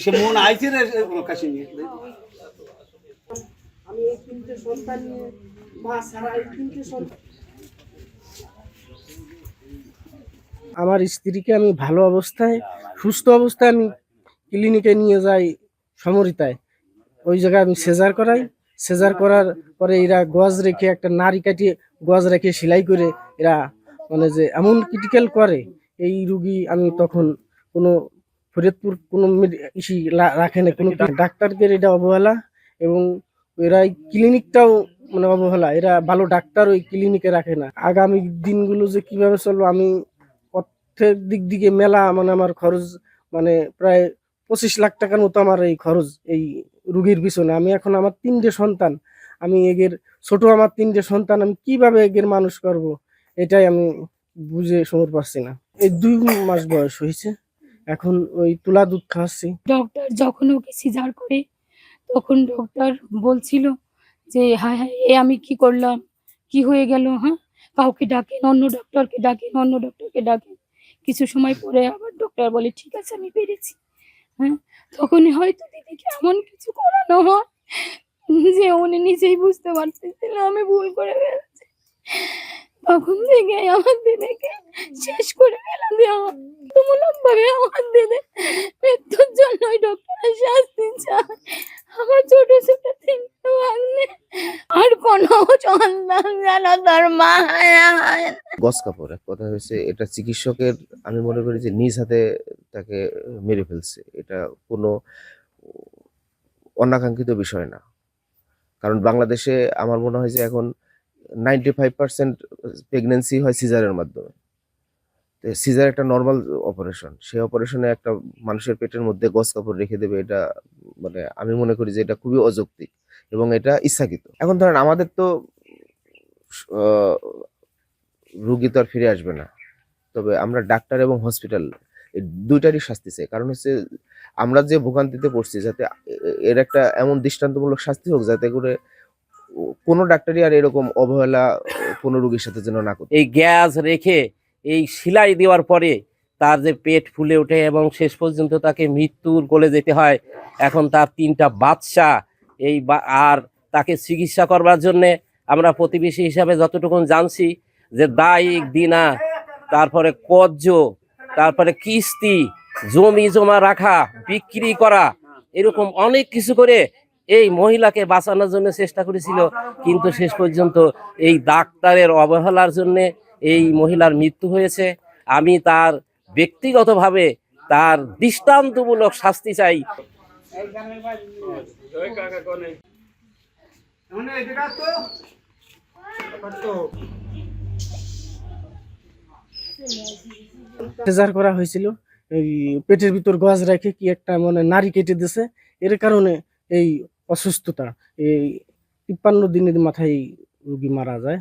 সে মন আইছে রে কাছে নিয়ে আমি এই তিনটে সন্তান নিয়ে মা সারা এই তিনটে সন্তান আমার স্ত্রীকে আমি ভালো অবস্থায় সুস্থ অবস্থায় আমি ক্লিনিকে নিয়ে যাই সমরিতায়। ওই জায়গায় আমি সেজার করাই। সেজার করার পরে এরা গজ রেখে একটা নাড়ি কাটিয়ে গজ রেখে সেলাই করে এরা মানে যে এমন ক্রিটিক্যাল করে এই রুগী আমি তখন কোনো ফরিদপুর কোনো ইসি রাখে না, কোনো ডাক্তারদের এটা অবহেলা এবং এরা এই ক্লিনিকটাও মানে অবহেলা। এরা ভালো ডাক্তার ওই ক্লিনিকে রাখে না। আগামী দিনগুলো যে কিভাবে চলবো আমি অর্থের দিক দিকে মেলা মানে আমার খরচ মানে প্রায় 25 লাখ টাকার মতো আমার এই খরচ এই রুগীর পিছনে। আমি এখন আমার 3টে সন্তান, আমি এগের ছোট আমার 3টে সন্তান আমি কিভাবে এগের মানুষ করব এটাই আমি বুঝে সমর পাচ্ছি না। এই 2 মাস বয়স হয়েছে, এখন ওই তুলা দুধ খাওয়াচ্ছি। ডক্টর যখন ওকে সিজার করে তখন ডক্টর বলছিল যে হ্যাঁ হ্যাঁ এ আমি কি করলাম, কি হয়ে গেল, হ্যাঁ কাউকে ডাকেন, অন্য ডক্টরকে ডাকেন, অন্য ডক্টরকে ডাকেন। কিছু সময় পরে আবার ডক্টর বলে ঠিক আছে আমি পেরেছি। হ্যাঁ তখনই হয়তো দিদিকে এমন কিছু করানো হয় যে উনি নিজেই বুঝতে পারতেছিল আমি ভুল করে ফেলেছি। তখন থেকে আমার দিদিকে শেষ করে ফেলা দেওয়া তুমুলক ভাবে আমার দিদি মৃত্যুর জন্যই ডক্টর শাস্তি চায়। আমার ছোট ছোট 3টে ভাগ্নে আর কোনো সন্তান যেন তার মা হয়। গস কাপড় এক কথা হয়েছে, এটা চিকিৎসকের আমি মনে করি যে নিজ হাতে তাকে মেরে ফেলছে। এটা কোনো অনাকাঙ্ক্ষিত বিষয় না, কারণ বাংলাদেশে আমার মনে হয় যে এখন 95% প্রেগনেন্সি হয় সিজারের মাধ্যমে। সিজার একটা নর্মাল অপারেশন, সেই অপারেশনে একটা মানুষের পেটের মধ্যে গস কাপড় রেখে দেবে, এটা মানে আমি মনে করি যে এটা খুবই অযৌক্তিক এবং এটা ইচ্ছাকৃত। এখন ধরেন আমাদের তো রুগী তো আর ফিরে আসবে না, তবে আমরা ডাক্তার এবং হসপিটাল এই দুইটারই শাস্তি চাই। কারণ হচ্ছে আমরা যে ভোগান্তিতে পড়ছি, যাতে এর একটা এমন দৃষ্টান্তমূলক শাস্তি হোক যাতে করে কোনো ডাক্তারই আর এরকম অবহেলা কোনো রোগীর সাথে যেন না করে। এই গ্যাস রেখে এই সেলাই দেওয়ার পরে তার যে পেট ফুলে ওঠে এবং শেষ পর্যন্ত তাকে মৃত্যুর কোলে যেতে হয়। এখন তার 3টা বাচ্চা আর তাকে চিকিৎসা করবার জন্যে আমরা প্রতিবেশী হিসাবে যতটুকু জানছি যে দায়িক দিনা, তারপরে কর্জ, তারপরে কিস্তি, জমি জমা রাখা, বিক্রি করা, এরকম অনেক কিছু করে এই মহিলাকে বাঁচানোর জন্য চেষ্টা করেছিল, কিন্তু শেষ পর্যন্ত এই ডাক্তারের অবহেলার জন্য এই মহিলার মৃত্যু হয়েছে। আমি তার ব্যক্তিগতভাবে তার দৃষ্টান্তমূলক শাস্তি চাই। সেজার করা হয়েছিল, এই পেটের ভিতর গজ রেখে কি একটা মানে নাড়ি কেটে দিয়েছে, এর কারণে এই অসুস্থতা এই 53 দিনের মাথায় রোগী মারা যায়।